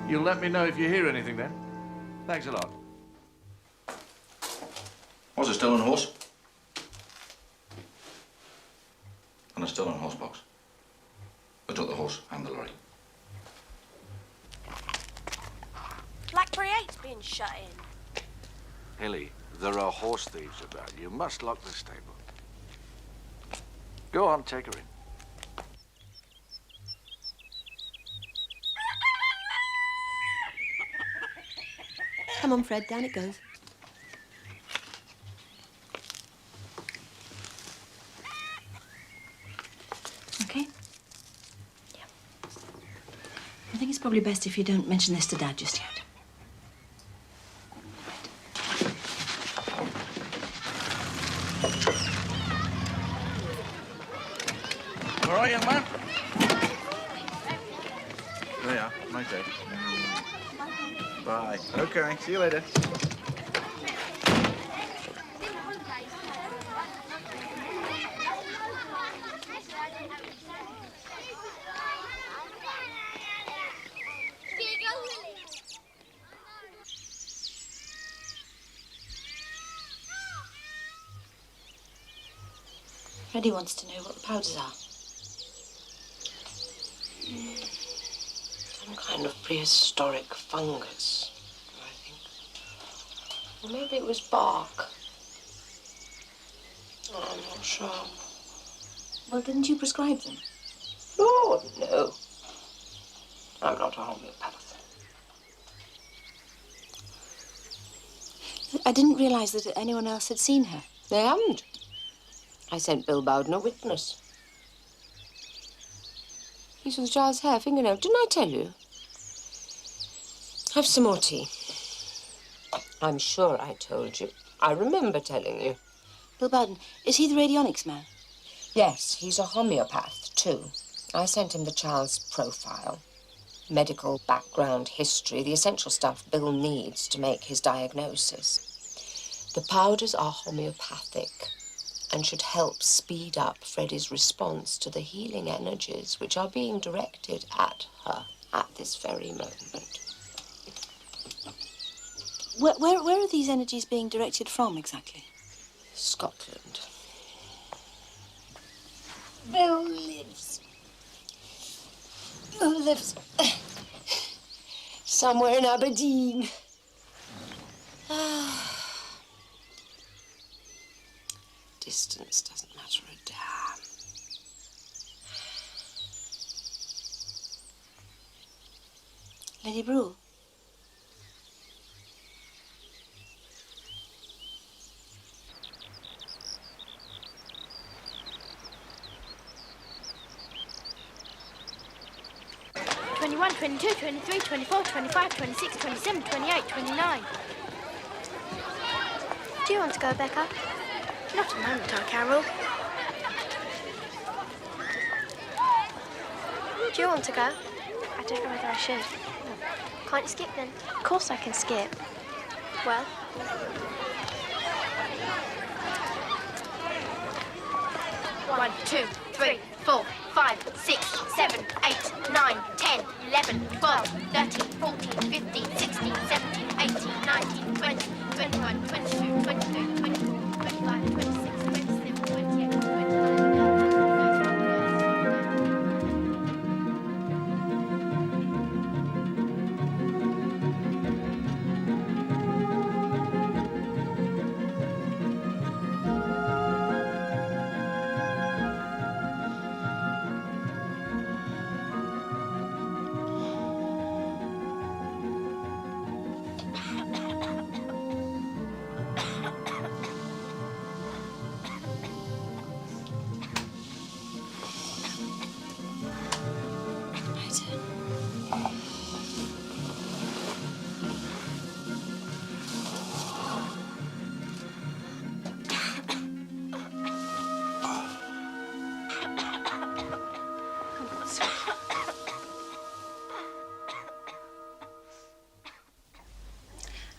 You'll let me know if you hear anything then. Thanks a lot. Was a stolen horse? And a stolen horse box. Who took the horse and the lorry? Blackberry 8's been shut in. Ellie, there are horse thieves about. You must lock the stable. Go on, take her in. Come on, Fred, down it goes. Okay? Yeah. I think it's probably best if you don't mention this to Dad just yet. All right, young man. There you are. Nice day. Bye. Okay, see you later. Freddie wants to know what the powders are. Some kind of prehistoric fungus, I think. Or maybe it was bark. Oh, I'm not sure. Well, didn't you prescribe them? Lord, no. I'm not a homeopath. I didn't realise that anyone else had seen her. They haven't. I sent Bill Bowden a witness. He saw the child's hair, fingernail. Didn't I tell you? Have some more tea. I'm sure I told you. I remember telling you. Bill Bowden, is he the radionics man? Yes, he's a homeopath, too. I sent him the child's profile. Medical background, history, the essential stuff Bill needs to make his diagnosis. The powders are homeopathic and should help speed up Freddie's response to the healing energies which are being directed at her at this very moment. Where are these energies being directed from, exactly? Scotland. Bill lives. Bill lives somewhere in Aberdeen. Distance doesn't matter a damn. Lady Brule? 21, 22, 23, 24, 25, 26, 27, 28, 29. Do you want to go, Becca? Not a moment, Aunt Carol. Do you want to go? I don't know whether I should. Can't you skip then? Of course I can skip. Well? One, 2, 3, 4, 5, 6, 7, 8, 9, 10, 11, 12, 13, 14, 15, 16, 17, 18, 19, 20, 21, 22, 23, 24, 25, 26, 27, 28, 29.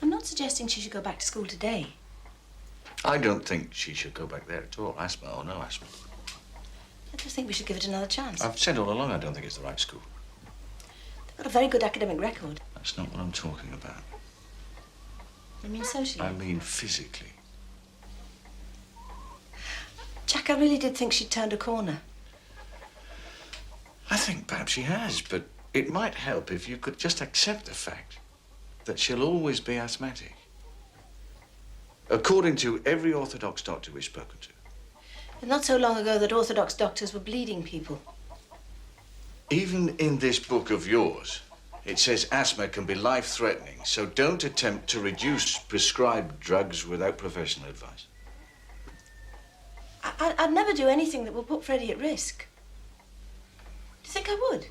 I'm not suggesting she should go back to school today. I don't think she should go back there at all, asthma or no asthma. I just think we should give it another chance. I've said all along I don't think it's the right school. They've got a very good academic record. That's not what I'm talking about. You mean socially? I mean physically. Jack, I really did think she'd turned a corner. I think perhaps she has, but it might help if you could just accept the fact that she'll always be asthmatic. According to every orthodox doctor we've spoken to. And not so long ago that orthodox doctors were bleeding people. Even in this book of yours, it says asthma can be life-threatening, so don't attempt to reduce prescribed drugs without professional advice. I'd never do anything that will put Freddie at risk. Do you think I would?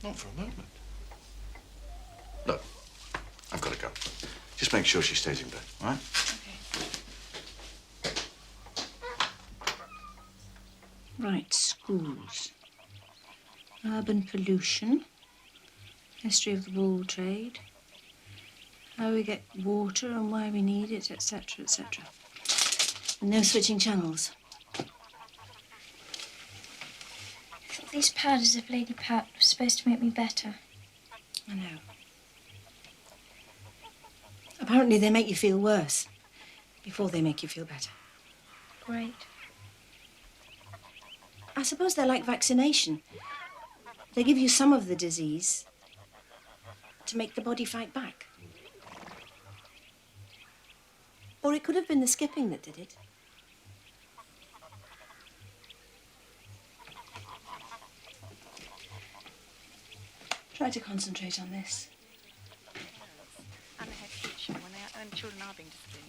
Not for a moment. Look, I've got to go. Just make sure she stays in bed, all right? Okay. Right, schools. Urban pollution. History of the wool trade. How we get water and why we need it, etc., etc. And no switching channels. I thought these powders of Lady Pat were supposed to make me better. I know. Apparently they make you feel worse before they make you feel better. Great. I suppose they're like vaccination. They give you some of the disease to make the body fight back. Or it could have been the skipping that did it. Try to concentrate on this. And the head teacher, when children are being disciplined,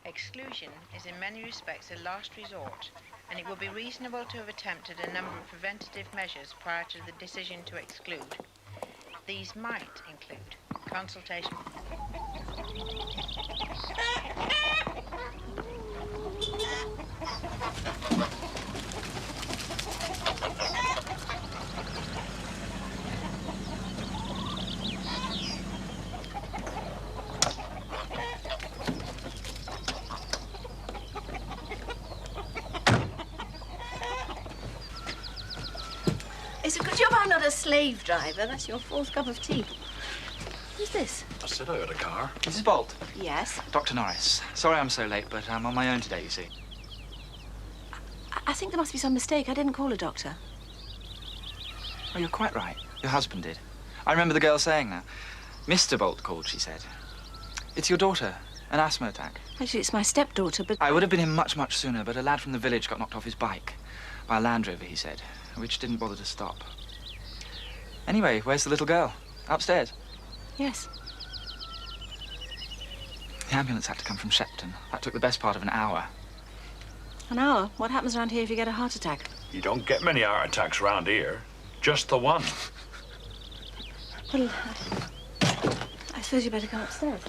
Exclusion is in many respects a last resort, and it would be reasonable to have attempted a number of preventative measures prior to the decision to exclude. These might include consultation. It's a good job I'm not a slave driver. That's your fourth cup of tea. Who's this? I said I had a car. Mrs. Bolt. Yes? Dr. Norris. Sorry I'm so late, but I'm on my own today, you see. I think there must be some mistake. I didn't call a doctor. Oh, you're quite right. Your husband did. I remember the girl saying that. Mr. Bolt called, she said. It's your daughter. An asthma attack. Actually, it's my stepdaughter, but... I would have been in much, much sooner, but a lad from the village got knocked off his bike. By a Land Rover, he said, which didn't bother to stop. Anyway, where's the little girl? Upstairs? Yes. The ambulance had to come from Shepton. That took the best part of an hour. An hour? What happens around here if you get a heart attack? You don't get many heart attacks around here. Just the one. Well, I suppose you better come upstairs.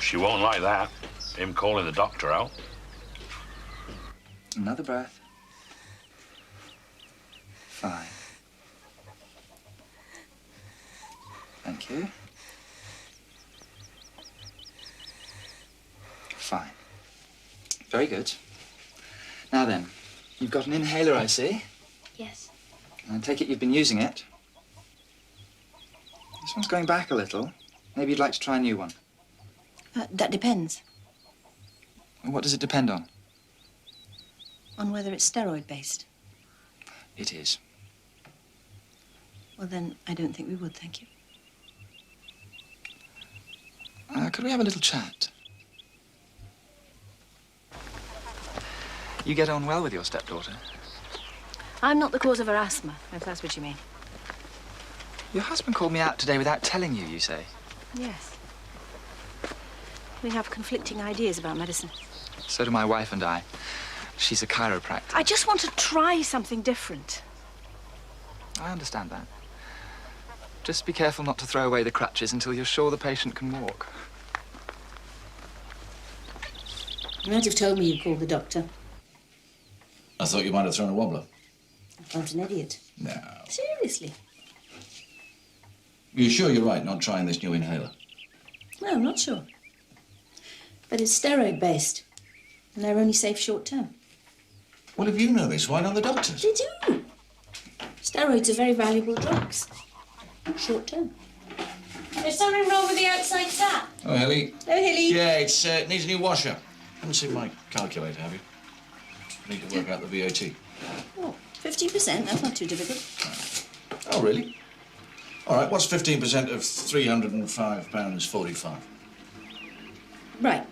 She won't like that. Him calling the doctor out. Another breath. Fine. Thank you. Fine. Very good. Now then, you've got an inhaler, I see. Yes. I take it you've been using it. This one's going back a little. Maybe you'd like to try a new one. That depends What does it depend on? on whether it's steroid-based. It is. Well, then, I don't think we would, thank you. Could we have a little chat? You get on well with your stepdaughter? I'm not the cause of her asthma, if that's what you mean. Your husband called me out today without telling you, you say? Yes. We have conflicting ideas about medicine. So do my wife and I. She's a chiropractor. I just want to try something different. I understand that. Just be careful not to throw away the crutches until you're sure the patient can walk. You might have told me you called the doctor. I thought you might have thrown a wobbler. I felt an idiot. No. Seriously. You're sure you're right not trying this new inhaler? Well, I'm not sure. But it's steroid-based, and they're only safe short-term. Well, if you know this, why not the doctors? They do. Steroids are very valuable drugs. Short-term. There's something wrong with the outside tap. Oh, Hilly. Oh, Hilly. Yeah, it needs a new washer. Haven't seen my calculator, have you? Need to work out the VAT. Oh, 50%? That's not too difficult. Oh, really? All right, what's 15% of £305.45? Right.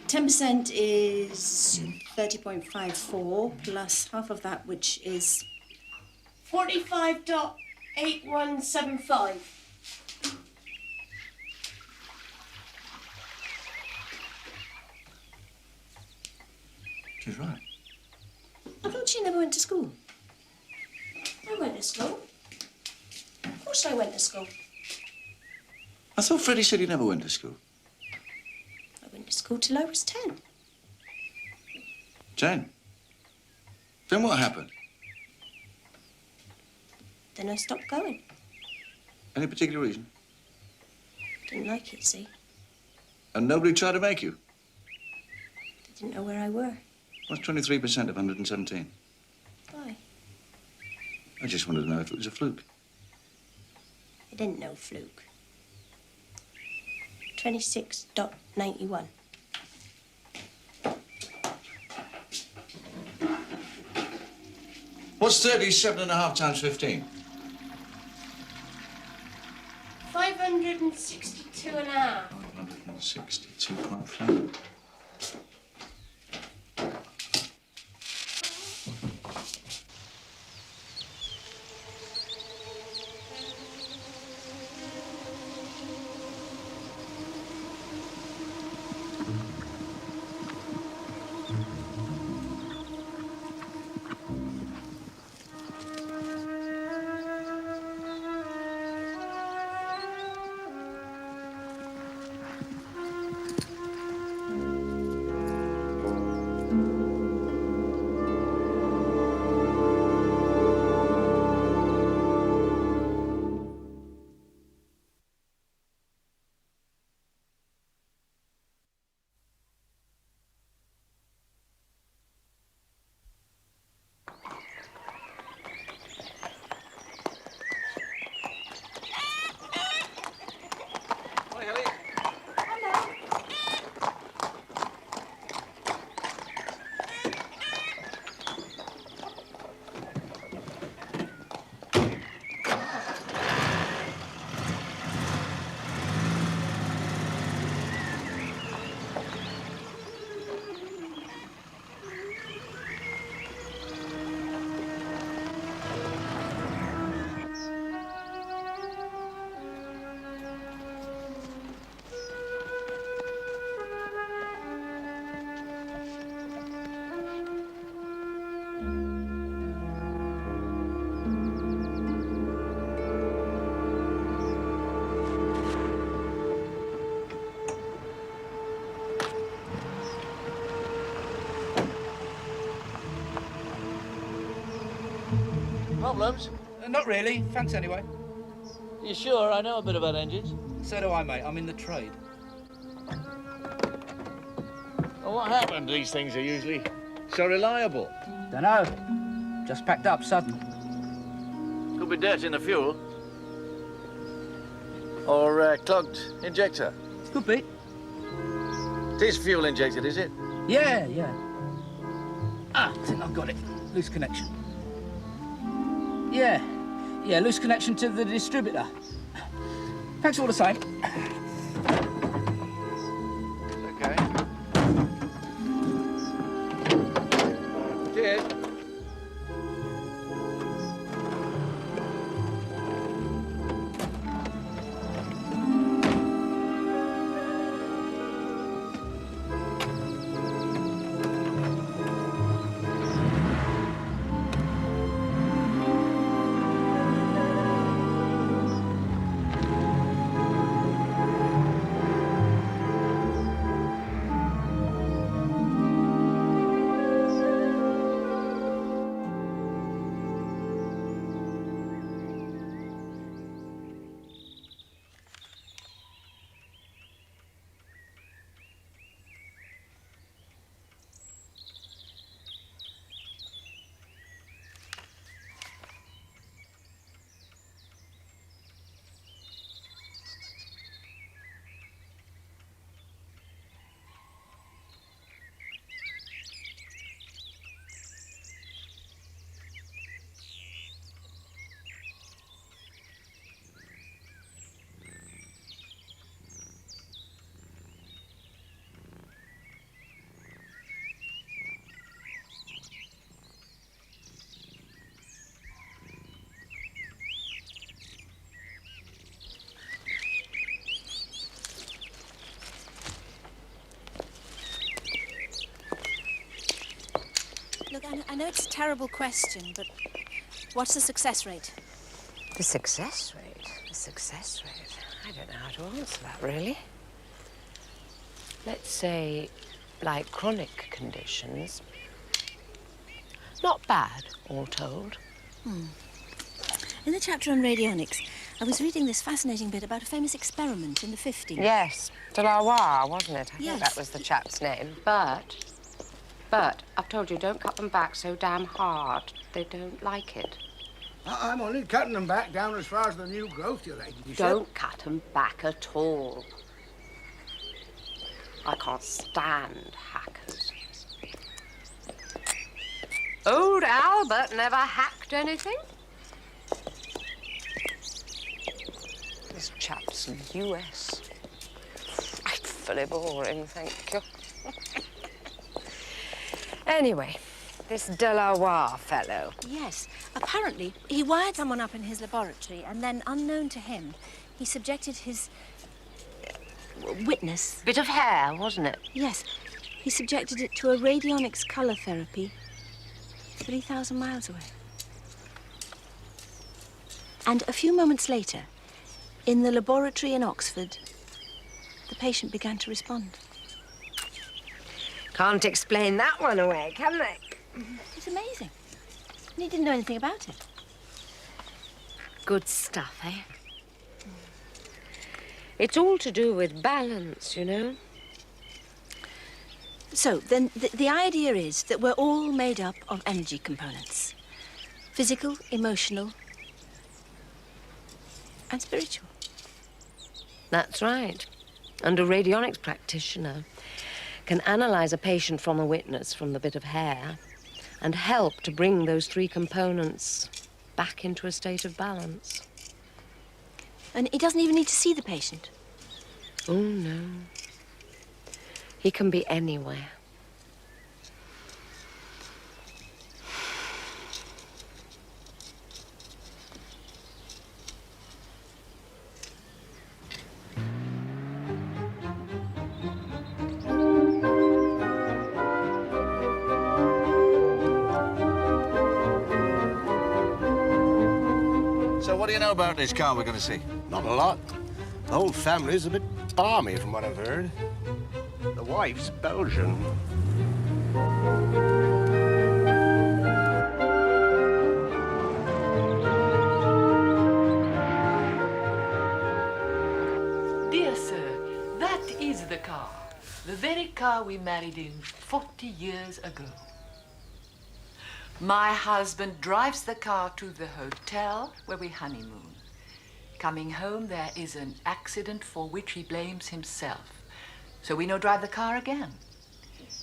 10% is 30.54 plus half of that, which is 45.8175. She's right. I thought you never went to school. I went to school. Of course I went to school. I thought Freddie said he never went to school. I went to school till I was 10. Jane? Then what happened? Then I stopped going. Any particular reason? Didn't like it, see? And nobody tried to make you? They didn't know where I were. What's 23% of 117? Why? I just wanted to know if it was a fluke. I didn't know fluke. 26.91. What's 37.5 times 15? 562 and a half. 562.5. Problems? Not really. Thanks anyway. You sure? I know a bit about engines. So do I, mate. I'm in the trade. Well, what happened? These things are usually so reliable. Dunno. Just packed up sudden. Could be dirt in the fuel. Or clogged injector. Could be. It is fuel injected, is it? Yeah. Ah, I think I've got it. Loose connection. Yeah, loose connection to the distributor. Thanks all the same. Okay. Cheers. I know it's a terrible question, but what's the success rate? The success rate? The success rate? I don't know how to answer that, really. Let's say, like chronic conditions, not bad, all told. In the chapter on radionics, I was reading this fascinating bit about a famous experiment in the 50s. Yes, de la Warr, wasn't it? I Yes. think that was the chap's name. But, I've told you, don't cut them back so damn hard. They don't like it. I'm only cutting them back down as far as the new growth, your ladyship. Don't cut them back at all. I can't stand hackers. Old Albert never hacked anything. This chap's US. Frightfully boring, thank you. Anyway, this de la Warr fellow. Yes. Apparently, he wired someone up in his laboratory, and then, unknown to him, he subjected his witness. Bit of hair, wasn't it? Yes. He subjected it to a radionics colour therapy 3,000 miles away. And a few moments later, in the laboratory in Oxford, the patient began to respond. Can't explain that one away, can they? It's amazing. And he didn't know anything about it. Good stuff, eh? It's all to do with balance, you know. So, then, the idea is that we're all made up of energy components. Physical, emotional, and spiritual. That's right. And a radionics practitioner can analyze a patient from a witness, from the bit of hair, and help to bring those three components back into a state of balance. And he doesn't even need to see the patient. Oh, no. He can be anywhere. So what do you know about this car we're going to see? Not a lot. The whole family's a bit balmy, from what I've heard. The wife's Belgian. Dear sir, that is the car. The very car we married in 40 years ago. My husband drives the car to the hotel where we honeymoon. Coming home, there is an accident for which he blames himself. So we no drive the car again.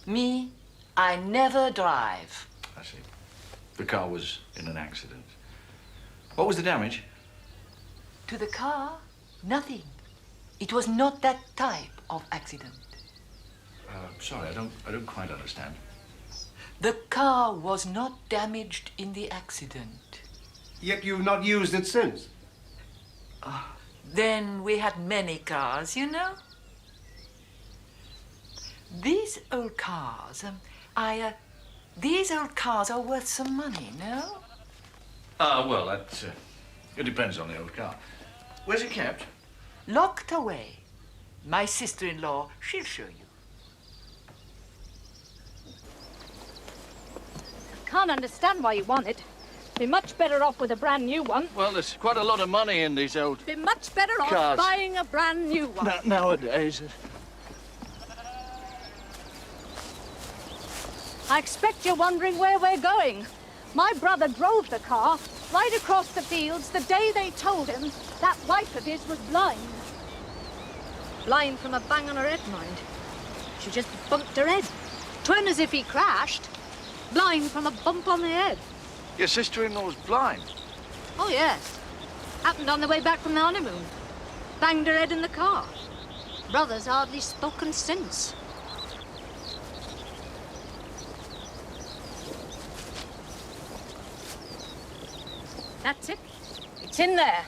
Me, I never drive. I see. The car was in an accident. What was the damage? To the car, nothing. It was not that type of accident. Sorry, I don't quite understand. The car was not damaged in the accident. Yet you've not used it since? Then we had many cars, you know. These old cars, these old cars are worth some money, no? Well, it depends on the old car. Where's it kept? Locked away. My sister-in-law, she'll show you. Can't understand why you want it. Be much better off with a brand new one. Well, there's quite a lot of money in these old Be much better off cars. buying a brand new one. Nowadays. I expect you're wondering where we're going. My brother drove the car right across the fields the day they told him that wife of his was blind. Blind from a bang on her head, mind. She just bumped her head. Twin as if he crashed. Blind from a bump on the head. Your sister-in-law's blind. Oh, yes. Happened on the way back from the honeymoon. Banged her head in the car. Brother's hardly spoken since. That's it. It's in there.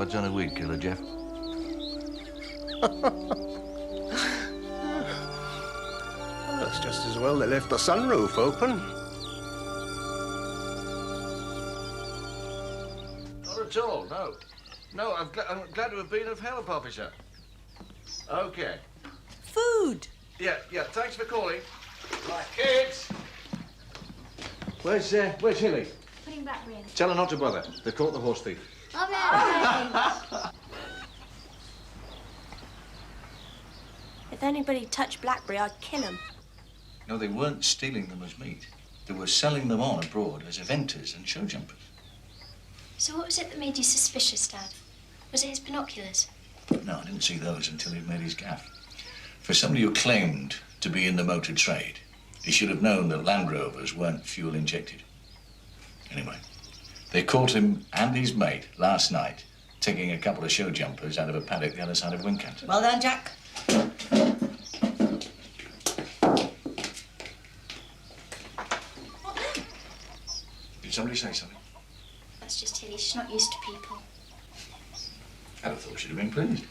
odds on a weed killer, Jeff? Well, it's just as well they left the sunroof open. Not at all, no. No, I'm glad to have been of help, officer. Okay. Food. Yeah, thanks for calling. Right, kids. Where's Hilly? Putting blackberry in. Tell her not to bother. They caught the horse thief. If anybody touched blackberry, I'd kill him. No, they weren't stealing them as meat. They were selling them on abroad as eventers and show jumpers. So what was it that made you suspicious, Dad? Was it his binoculars? No, I didn't see those until he'd made his gaff. For somebody who claimed to be in the motor trade, he should have known that Land Rovers weren't fuel injected. Anyway, they caught him and his mate last night taking a couple of show jumpers out of a paddock the other side of Wincanton. Well done, Jack. Did somebody say something? That's just Hilly. She's not used to people. I'd have thought she'd have been pleased.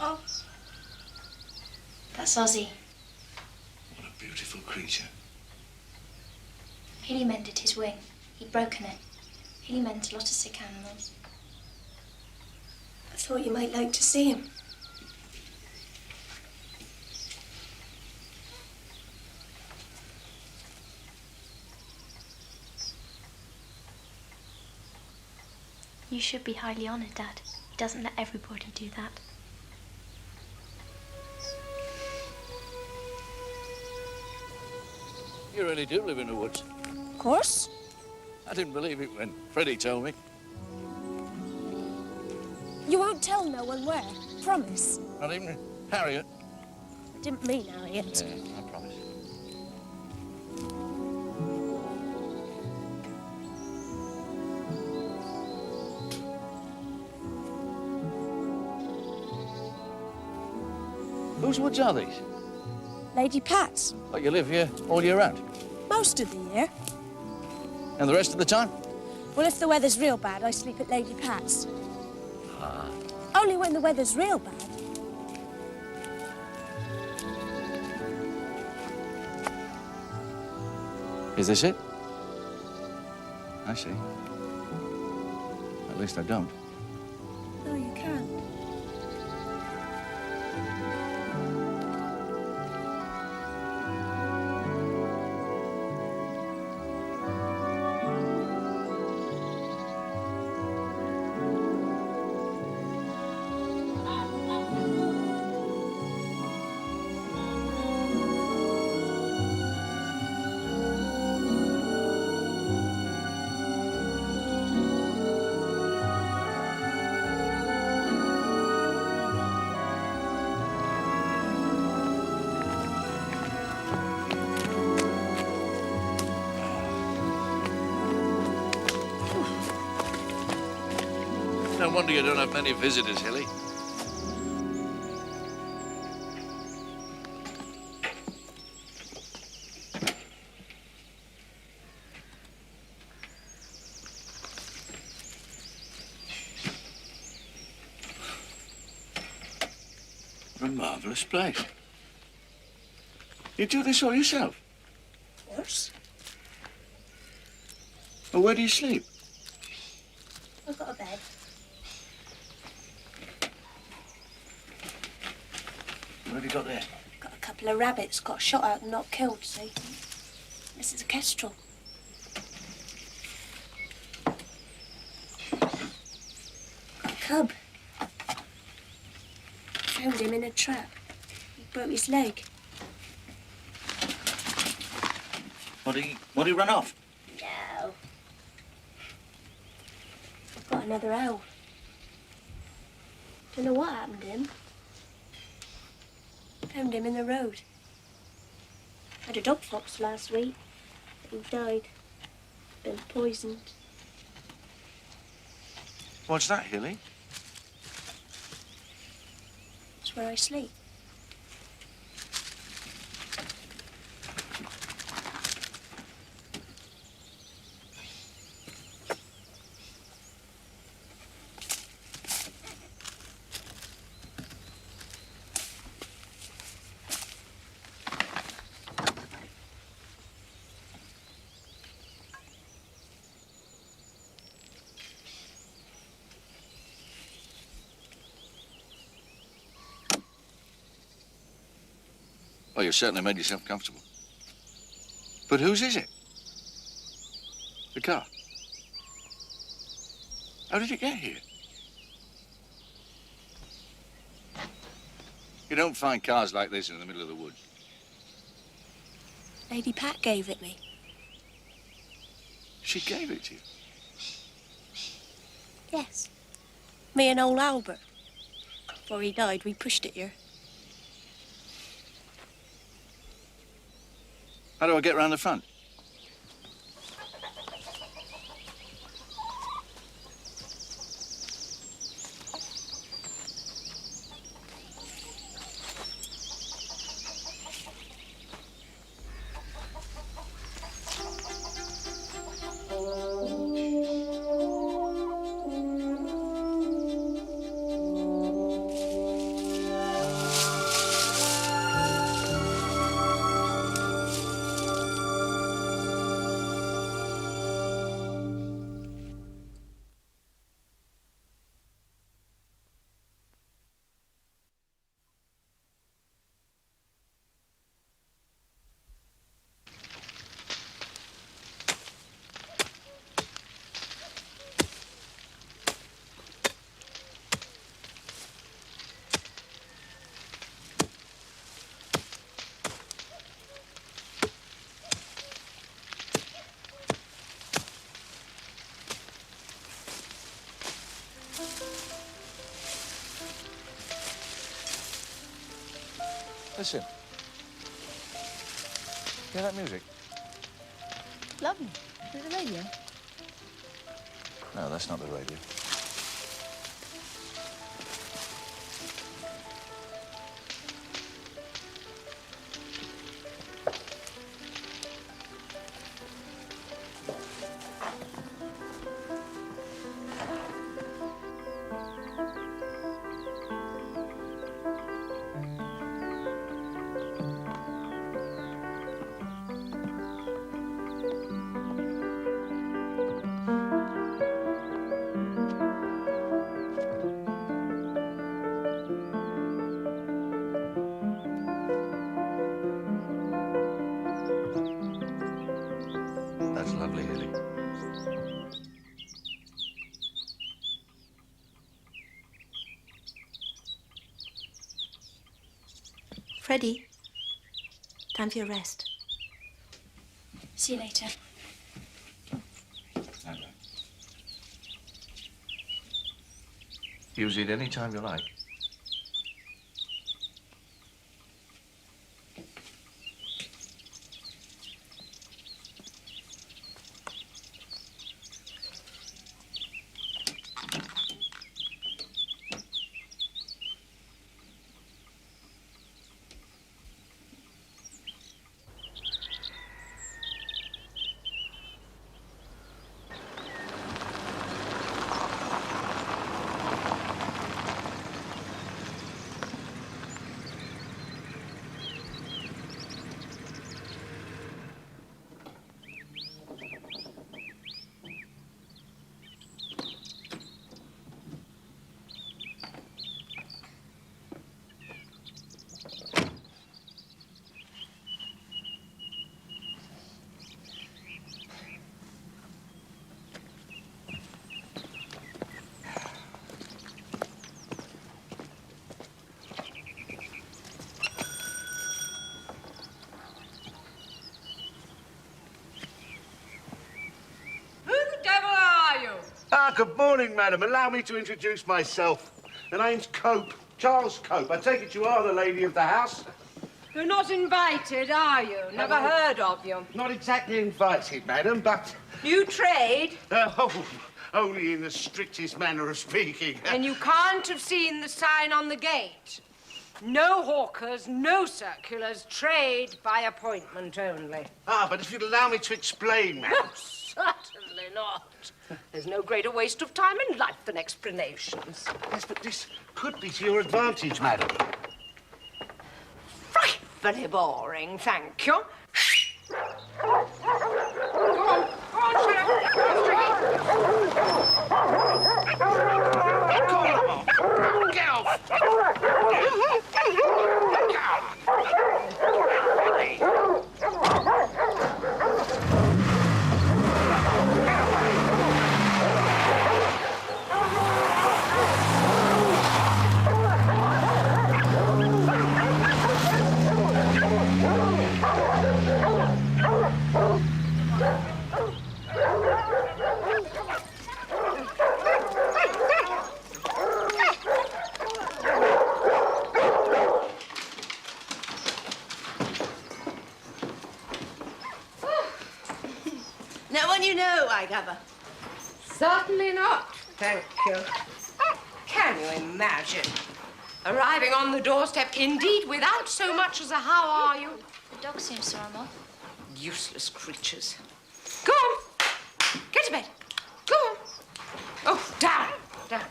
Oh. That's Ozzy. What a beautiful creature. Hilly mended his wing. He'd broken it. Hilly mends a lot of sick animals. I thought you might like to see him. You should be highly honoured, Dad. He doesn't let everybody do that. You really do live in the woods. Of course. I didn't believe it when Freddie told me. You won't tell no one where. Promise. Not even Harriet. I didn't mean Harriet. Yeah, I promise. Whose woods are these? Lady Pat's. Like you live here all year round? Most of the year. And the rest of the time? Well, if the weather's real bad, I sleep at Lady Pat's. Ah. Only when the weather's real bad. Is this it? I see. At least I don't. No, you can't. No wonder you don't have many visitors, Hilly. What a marvellous place. You do this all yourself? Of course. Well, where do you sleep? I've got a bed. What have you got there? Got a couple of rabbits, got shot out and not killed, see? This is a kestrel. Got a cub. Found him in a trap. He broke his leg. What he run off? No. Got another owl. Don't know what happened to him. Found him in the road. Had a dog fox last week. He died. Been poisoned. What's that, Hilly? It's where I sleep. Well, you certainly made yourself comfortable. But whose is it? The car? How did it get here? You don't find cars like this in the middle of the woods. Lady Pat gave it me. She gave it to you? Yes. Me and old Albert. Before he died, we pushed it here. How do I get round the front? Listen. Hear that music? Lovely. Is it the radio? No, that's not the radio. That's lovely, Hilly. Freddie, time for your rest. See you later. Okay. Use it any time you like. Good morning, madam. Allow me to introduce myself. The name's Cope, Charles Cope. I take it you are the lady of the house? You're not invited, are you? Never heard of you. Not exactly invited, madam, but... You trade? Only in the strictest manner of speaking. And you can't have seen the sign on the gate. No hawkers, no circulars, trade by appointment only. Ah, but if you'd allow me to explain, madam... Certainly not. There's no greater waste of time in life than explanations. Yes, but this could be to your advantage, madam. Frightfully boring, thank you. Go on, shut up. Get off! I gather. Certainly not, thank you. Can you imagine? Arriving on the doorstep, indeed, without so much as a how are you? The dog seems to run off. Useless creatures. Go on. Get to bed. Go on. Oh, down. Down.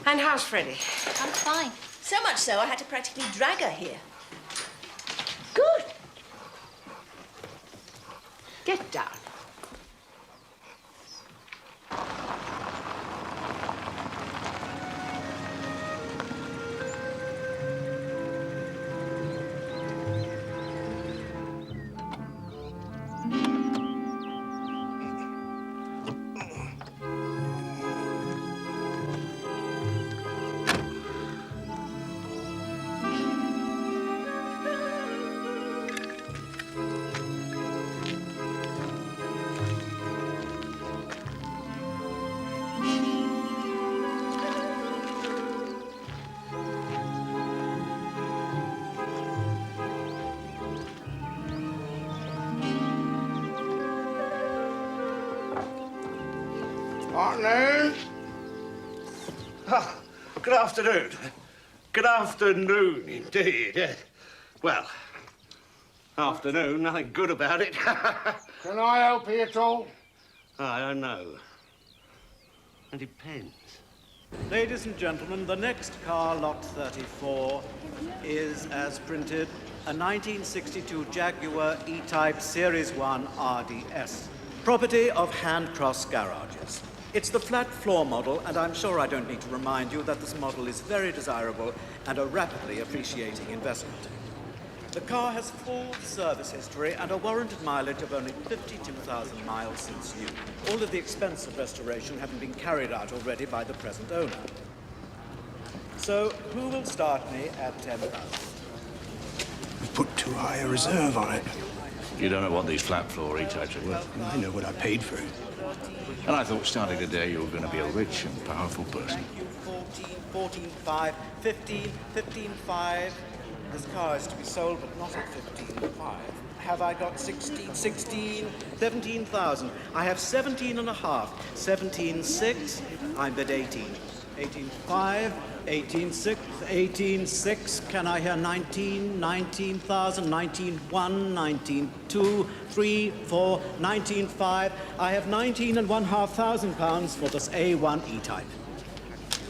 And how's Freddie? I'm fine. So much so, I had to practically drag her here. Good. Get down. Afternoon. Oh, good afternoon. Good afternoon, indeed. Yes. Well, afternoon, nothing good about it. Can I help you at all? I don't know. It depends. Ladies and gentlemen, the next car, lot 34, is, as printed, a 1962 Jaguar E-Type Series 1 RDS, property of Handcross Garages. It's the flat floor model, and I'm sure I don't need to remind you that this model is very desirable and a rapidly appreciating investment. The car has full service history and a warranted mileage of only 52,000 miles since new. All of the expense of restoration having been carried out already by the present owner. So, who will start me at 10,000? We've put too high a reserve on it. You don't know what these flat floor E-types are worth. I know what I paid for it. And I thought starting today you were going to be a rich and powerful person. 14, 14.5, 15, 15.5. This car is to be sold, but not at 15.5. Have I got 16, 17,000? I have 17 and a half. 17.6. I'm bid 18. 18.5. 18.6. 18.6. Can I hear 19? 19,000. 19.1. 19.2. 3, 4. 19.5. I have 19,500 pounds for this A1 E-Type.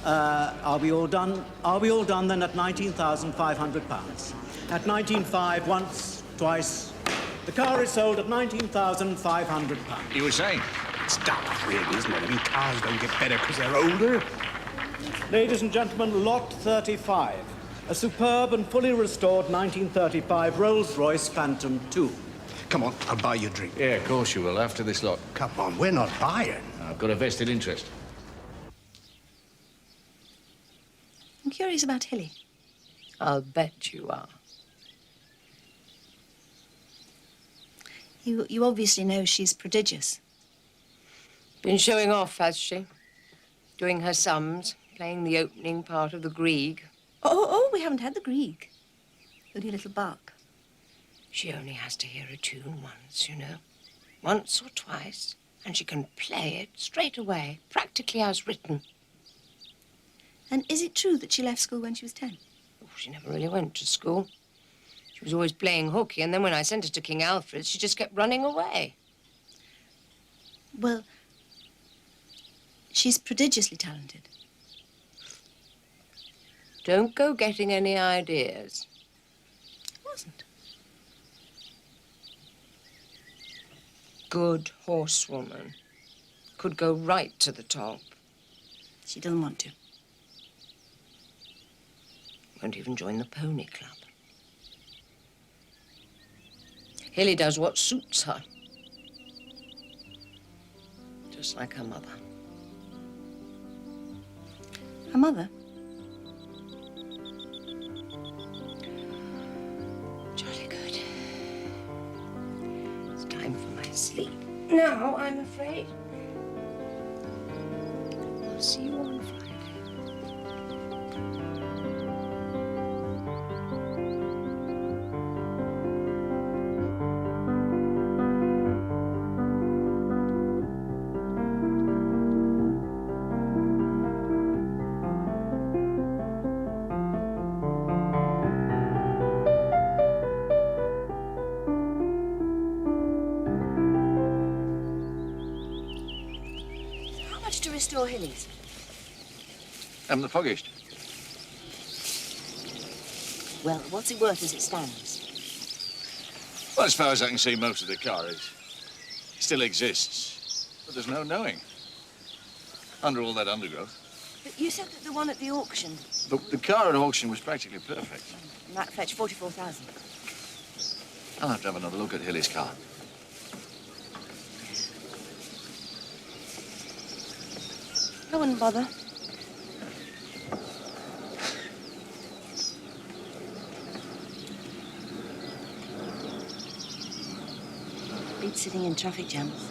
Are we all done? Are we all done then at 19,500 pounds? At 19.5 once, twice. The car is sold at 19,500 pounds. You were saying? It's daft, really, isn't it? I mean, cars don't get better because they're older. Ladies and gentlemen, lot 35. A superb and fully restored 1935 Rolls-Royce Phantom 2. Come on, I'll buy you a drink. Yeah, of course you will, after this lot. Come on, we're not buying. I've got a vested interest. I'm curious about Hilly. I'll bet you are. You obviously know she's prodigious. Been showing off, has she? Doing her sums, playing the opening part of the Grieg. Oh, we haven't had the Grieg. Only a little bark. She only has to hear a tune once, you know. Once or twice, and she can play it straight away, practically as written. And is it true that she left school when she was 10? Oh, she never really went to school. She was always playing hooky, and then when I sent her to King Alfred's, she just kept running away. Well, she's prodigiously talented. Don't go getting any ideas. Wasn't. Good horsewoman. Could go right to the top. She doesn't want to. Won't even join the pony club. Hilly does what suits her. Just like her mother. Her mother? Jolly good. It's time for my sleep. Now, I'm afraid. I'll see you on Friday. restore Hilly's? I'm the foggiest. Well, what's it worth as it stands? Well, as far as I can see, most of the car still exists. But there's no knowing. Under all that undergrowth. But you said that the one at the auction... But the car at auction was practically perfect. That fetched 44,000. I'll have to have another look at Hilly's car. I wouldn't bother. Beats sitting in traffic jams.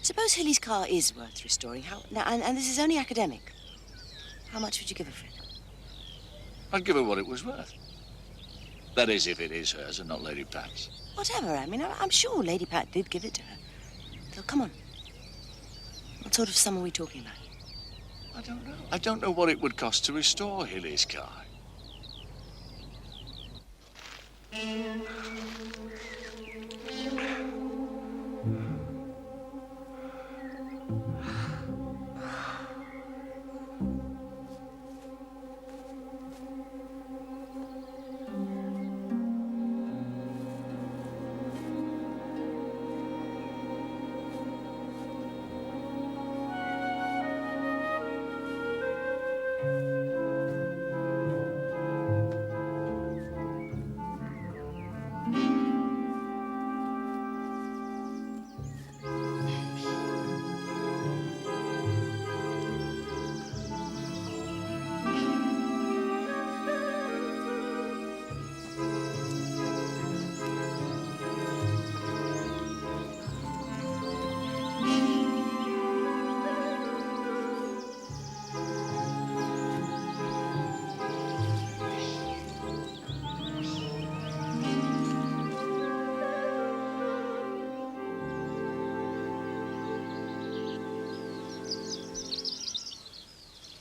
Suppose Hilly's car is worth restoring. And this is only academic. How much would you give her for it? I'd give her what it was worth. That is, if it is hers and not Lady Pat's. Whatever. I mean, I'm sure Lady Pat did give it to her. So, come on. What sort of sum are we talking about? I don't know. I don't know what it would cost to restore Hilly's car.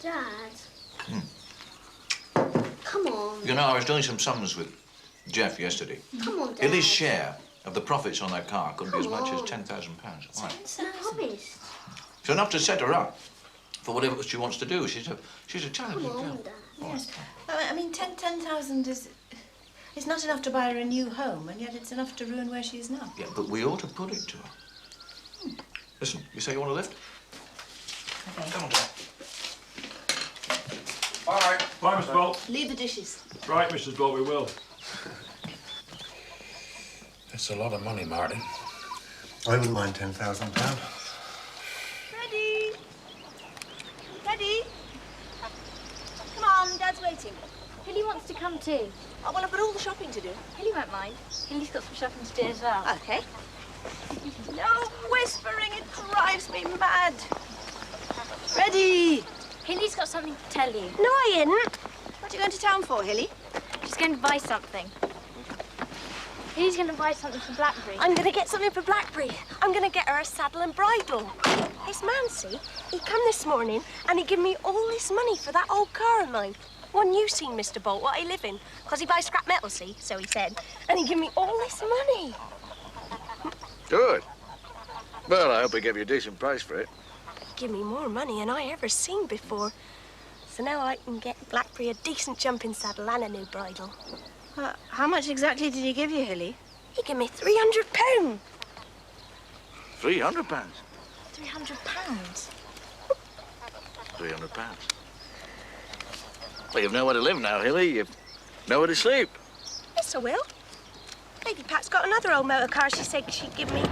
Dad. Come on. You know, I was doing some sums with Jeff yesterday. Come on, Dad. Hilly's share of the profits on that car could be as much as Come £10,000. Why? Promise. It's enough to set her up for whatever she wants to do. She's a talented Come on, girl. Dad. Yes. I mean, 10,000 is not enough to buy her a new home, and yet it's enough to ruin where she is now. Yeah, but we ought to put it to her. Listen, you say you want a lift? Okay. Come on, Dad. All right. Bye, Mr. Bolt. Leave the dishes. Right, Mrs. Bolt, we will. That's a lot of money, Martin. I wouldn't mind £10,000. Ready? Ready? Come on, Dad's waiting. Hilly wants to come too. Oh, well, I've got all the shopping to do. Hilly won't mind. Hilly's got some shopping to do as well. Okay. No whispering, it drives me mad. Ready? Hilly's got something to tell you. No, I didn't. What are you going to town for, Hilly? She's going to buy something. Hilly's going to buy something for Blackberry. I'm going to get something for Blackberry. I'm going to get her a saddle and bridle. This man, see, he come this morning and he give me all this money for that old car of mine. One you seen, Mr. Bolt, what I live in. Because he buys scrap metal, see, so he said. And he give me all this money. Good. Well, I hope he gave you a decent price for it. He give me more money than I ever seen before. So now I can get Blackberry a decent jumping saddle and a new bridle. How much exactly did he give you, Hilly? He gave me £300. £300? £300? £300. Well, you've nowhere to live now, Hilly. You've nowhere to sleep. Yes, I will. Lady Pat's got another old motor car she said she'd give me.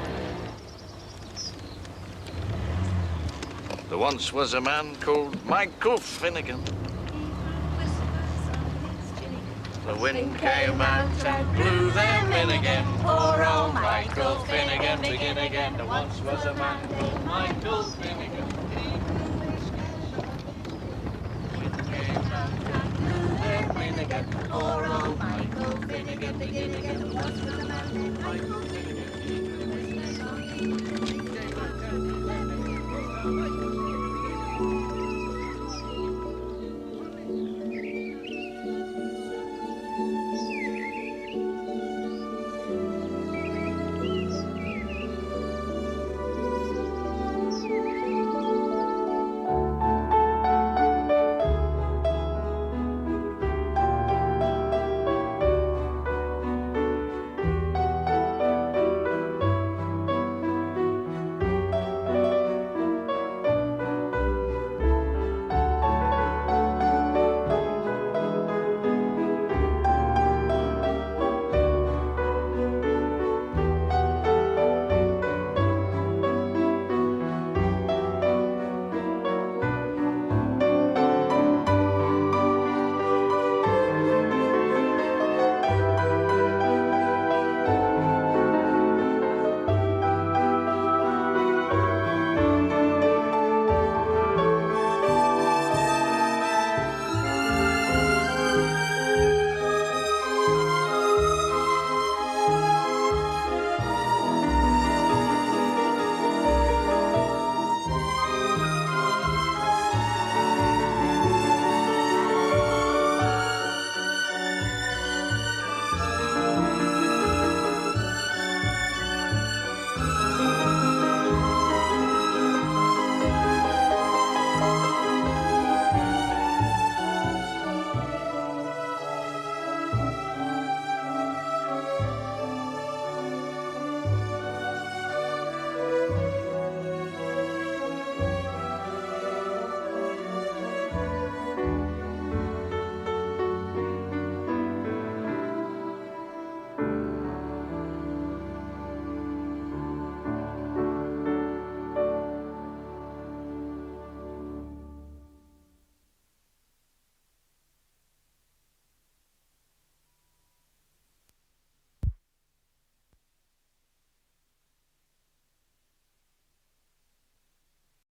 The There once was a man called Michael Finnegan. The wind came out and blew them in again. Poor old Michael Finnegan, begin again. There once was a man called Michael Finnegan. Wind came out and blew them in again. Poor old Michael Finnegan, begin again. There once was a man called Michael